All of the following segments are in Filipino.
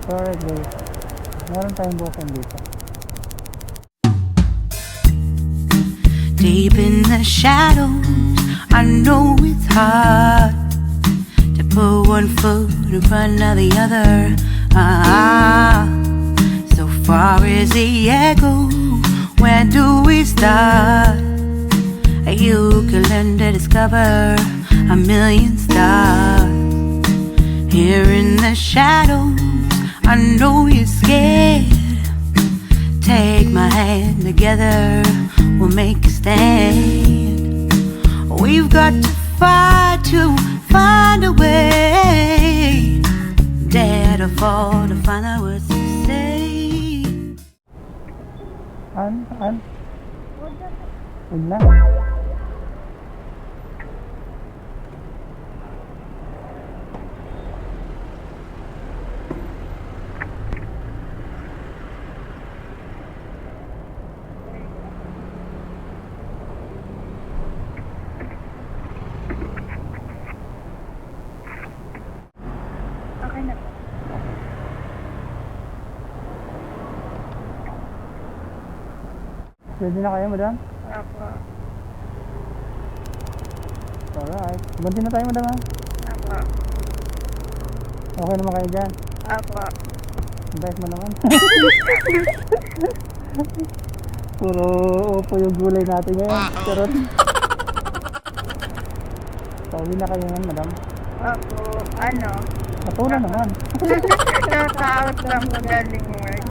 Alright guys, meron tayong booking dito. Deep in the shadows, I know it's hard to put one foot in front of the other. So far as the echo, where do we start? You can learn to discover a million stars. Here in the shadows, I know you're scared. Take my hand, together we'll make a stand. We've got to fight to find a way. Dare to fall to find out what to say. Huwag na. Okay na po. Ready na kayo, madam? Apo. Alright. Banti na tayo, madam ha? Apo. Okay naman kayo dyan? Apo. Bait mo naman. Puro upo yung gulay natin ngayon. Charot. Pauwi na kayo ngayon, madam. Apo. Ano? Patulan naman. Kaka-out lang po galing work.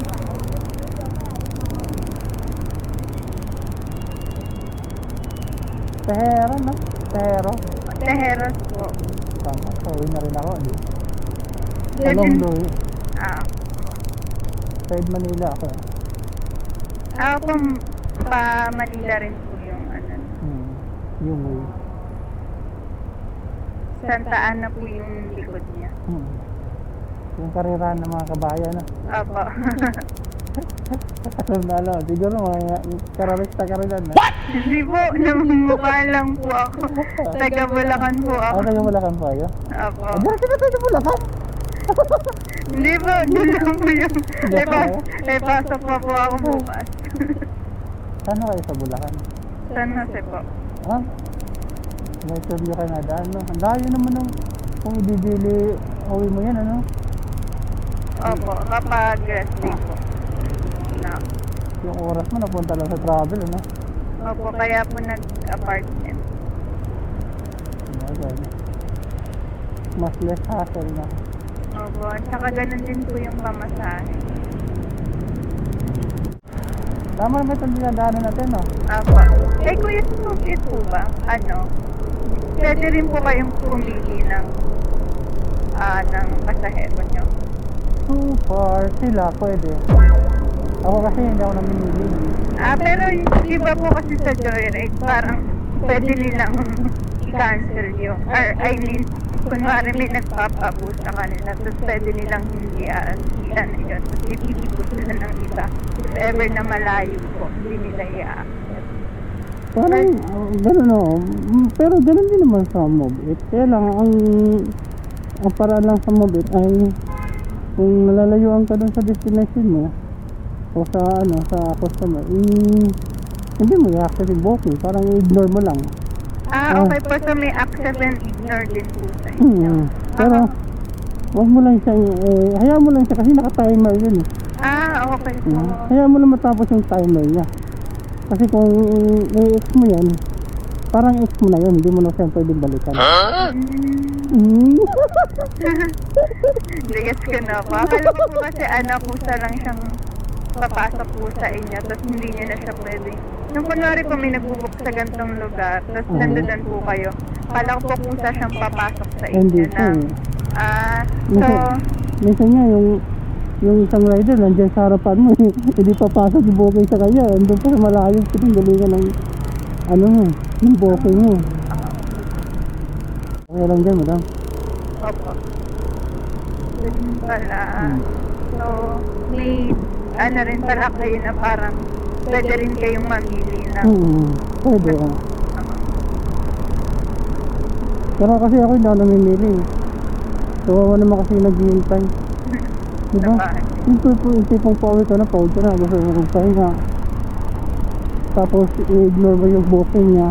Tehera, no? Tehero. Teheros po. Tama, pauwi na rin ako. Along the way. Ah. Side Manila ako. Ako po pa Manila rin po yung ano. Yung way. Santa Ana po yung likod niya. Yung karirahan ng mga kabayan na. Apo. Alam na alam. Siguro mga kararista ka rin na. Hindi po. Namumukha lang po ako. Taga Bulacan po ako. Taga Bulacan po kayo? Apo. Diyan ka na tayo sa Bulacan? Hindi po. Doon lang po yung... Diyan ka kayo? May pasok pa po ako bukas. Saan kayo sa Bulacan? San Jose po. Ha? May interview ka na daan, no? Ang layo naman nung kung ibibili, uwi mo yan, ano? Opo. Kapag rest day po. No. Yung oras mo napunta lang sa travel, ano? Opo, kaya po nag-apartment. Okay. Mas less hassle na. Opo, at saka ganun din po yung pamasahe. Tama naman itong dinadaanan natin, no? Opo. Eh, kuya, sumupit po ba? Ano? Pwede rin po kayong pumili ng pasahero nyo. So far, sila pwede. Ako kasi hindi ako namimili. Pero iba po kasi sa Joyride, parang pwede nilang i-cancel yung, or I mean, kunwari may nagpapaboost sa kanila, tapos pwede nilang hindi yun. Tapos ipili po sila ng isa. If ever na malayo po, hindi nila i-accept. Parang, gano'n o. Pero gano'n din naman sa Mobit. Kaya lang, ang paraan lang sa Mobit ay kung nalalayuan ka dun sa destination mo o sa customer, hindi mo i-accept yung booking. Parang i-ignore mo lang. Okay po, so may accept and ignore din po sa inyo. Pero, wag mo lang siya, hayaan mo lang siya kasi naka-timer yun. Okay po. Hayaan mo lang matapos yung timer niya. Kasi kung i-ex mo yan, parang ex mo na yun, hindi mo na siya pwedeng balikan. Ligas ko na po. Akala ko po kasi kusa lang siyang papasok po sa inyo, tapos hindi niya na siya pwede. Nung kunwari po may nagbubuk sa gantong lugar, tapos nandoon po kayo, akala ko po kusa siyang papasok sa Hindi inyo po. So, Minsan nga yung isang rider nandiyan sa harapan mo, hindi papasok yung booking sa kanya, andun pa sa malayo, pinanggalingan ng yung booking mo. Okay lang dyan, madam. opo. Ganun pala. So, may rin pala kayo na parang pwede rin kayong mamili na. Pwede. Pero kasi ako hindi ako namimili. Kawawa naman kasi naghihintay. Diba? Sa bahay. Yung tipong pauwi ka na, gusto mo magpahinga. Tapos i-ignore mo yung booking niya.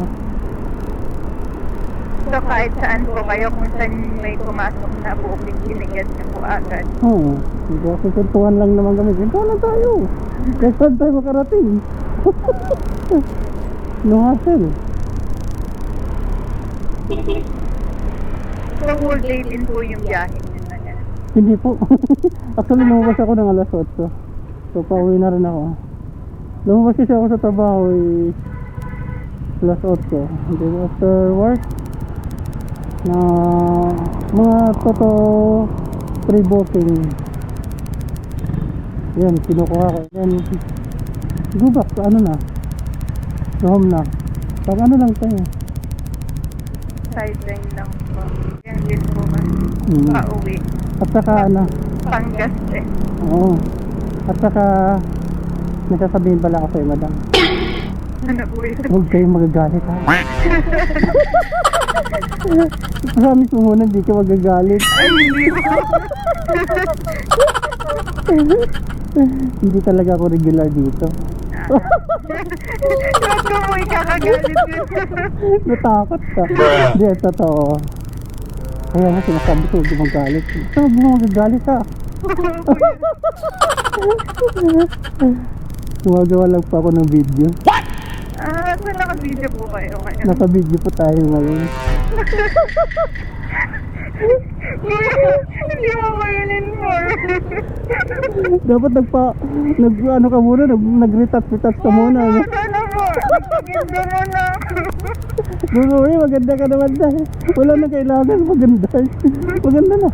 So kahit saan po kayo, kung saan may pumasok na booking, binigyan niyo po agad. Oo. Diba? Kukuntuhan lang naman kami. Kuntuhan lang tayo. Kahit saan tayo makarating. No hassle. So full day din po yung biyahe niyo na yan. Hindi po. Actually, lumabas ako ng alas 8. So, pauwi na rin ako. Lumabas kasi ako sa trabaho alas 8. And then after work, na mga pre-booking. Yan, kinukuha ko. Then, go back sa ano na. Sa home na. Pag ano lang tayo. Sideline lang po. Yan din po mas pauwi. At saka ano, Panggas eh. oo. At saka, nasasabihin pala ako sa'yo, madam. Ano po yun? Huwag kayong magagalit ha. Promise mo muna, hindi ka magagalit. Ay, hindi po. Hindi talaga ako regular dito. Huwag ko mo ikakagalit yun. Natakot ka. Hindi, totoo. Kaya nga sinasabi ko, huwag magalit. Ito, huwag mo magagalit ha. Gumagawa lang pa ako ng video. So naka-video po kayo ngayon? Nasa video po tayo ngayon. Hindi mo ko yun inform. Dapat ano ka muna, nag-retouch ka muna. No? Sana po, nagpaganda mo na. Don't worry, maganda ka naman dahil. Wala na kailangan, maganda. Maganda na.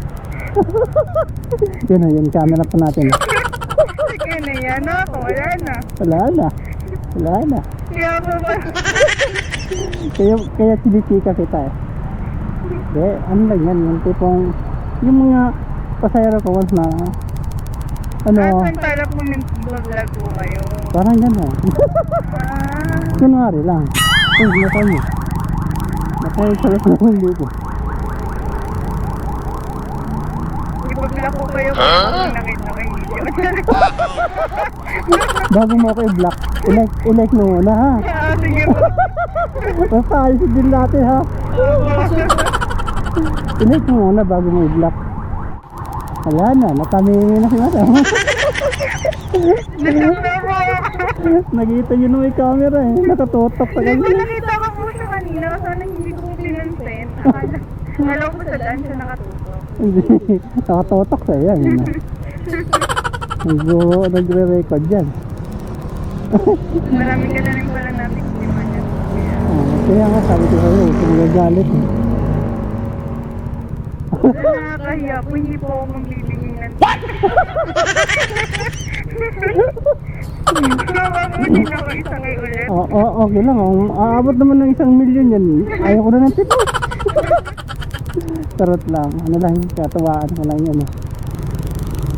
Yan na, yung camera pa natin. Sige na yan ako, wala na. Wala na. Kaya po ba? Kaya sinisika kita eh. Hindi, ano lang yan, yung tipong, yung mga pasayro ko once na, Saan para po nag-vlog po kayo? parang gano'n. Kunwari lang. Uy, nakay mo. Nakay sarap naman dito. Ipag-vlog po kayo kung nakita kayo video. Bago mo ako i-block, i-like mo muna ha. Sige po. Basta ayusin din natin ha. I-like mo muna bago mo i-block. Wala na, natamingin na si madam. Nasakta po. Nakita nyo na may camera eh. Nakatotok sa Hindi kanya. ko nakita ko po siya kanina. Sana hindi ko po pinansin. Akala ko sa daan siya nakatutok. Hindi, nakatotok sa yan. Nagre-record yan. Marami ka na rin pala natin kiniman niya. Kaya nga sabi ko sa'yo, huwag kang magagalit. Nakakahiya po, hindi po ako magbibigay ng... What? Mababuti na ko isangay ulit. Okay lang. Aabot naman ng 1 milyon yan. Ayaw ko na ng tipo. Tarot lang. Ano lang, katawaan ko lang yan.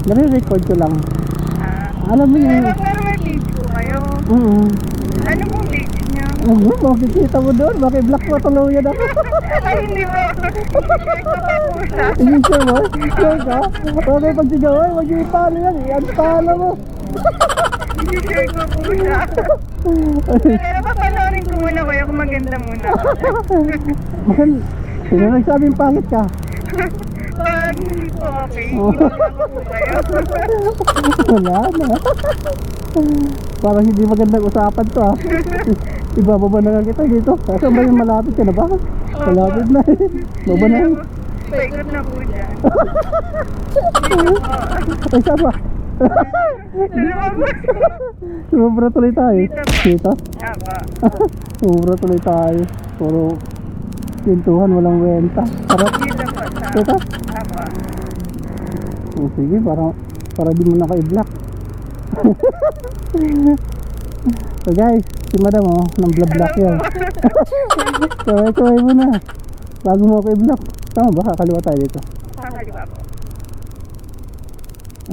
Nare-record ko lang. Alam mo yun. Pero may page po kayo. Ano pong page niya? Makikita mo doon. Bakit-block mo tuluyan ako. Ay, hindi po. Share ko pa po siya. Hindi siya mo. Share ka. Okay, pag sigaw, wag yung ipalo yan. Iantala mo. I-share ko po siya. Pero papanoorin ko muna kayo kung maganda muna. Mahal. Sino nagsabing pangit ka? Pag hindi po okay, ibababa po kayo. Wala na. Parang hindi magandang usapan to ha. Ibababa na lang kita dito. Kasi ba yung malapit ka na ba? Malapit na eh. Baba na eh. Paikot na po dyan. Ay, saan ba? Sumubra tuloy tayo. Dito? Aba. Sumubra tuloy tayo. Puro pintuhan, walang wenta. Sarap. Dito po sa... Dito? Aba. Sige, para di mo na ka-i-block. So guys, si madam nang block yan. Kaway mo na. Bago mo ako i-block. Tama ba? Kakaliwa tayo dito. Kakaliwa po.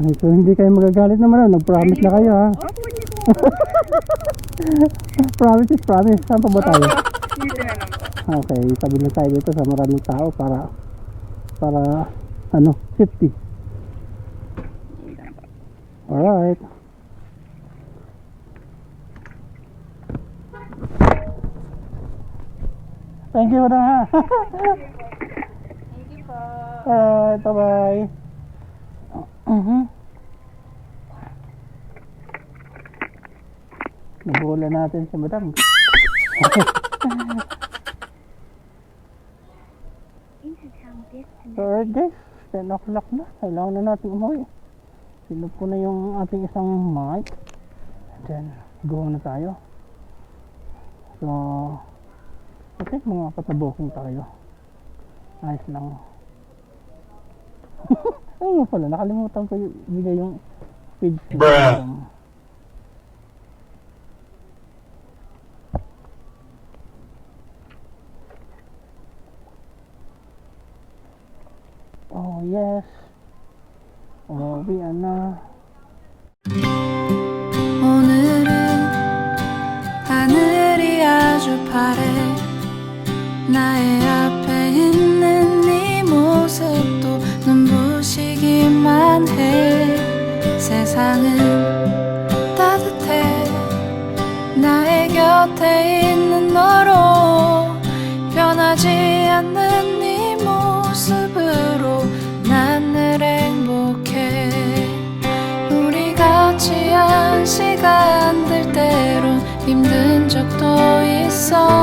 Ay, so hindi kayo magagalit naman. Nag-promise na kayo ha. Opo, hindi po. Promise is promise. Saan pa ba tayo? Dito na lang po. Okay, tabi na tayo dito sa maraming tao para safety. Alright. Thank you na ha. Thank you po. Alright, bye-bye. Nabula natin si madam. So alright guys, 10 o'clock na. Kailangan na natin umuwi. Silog ko na yung ating isang mic. Then, go na tayo. So, okay, mga patabuking tayo. Ayos lang. Ayun nga pala, nakalimutan ko yung bigay yung feed. Oh yes. 우리 안나 오늘은 하늘이 아주 파래 나의 앞에 있는 네 모습도 눈부시기만 해 세상은 따뜻해 나의 곁에 있는 너로 변하지 않는 네 모습으로 난 늘 행복해 우리 같이 한 시간들 때론 힘든 적도 있어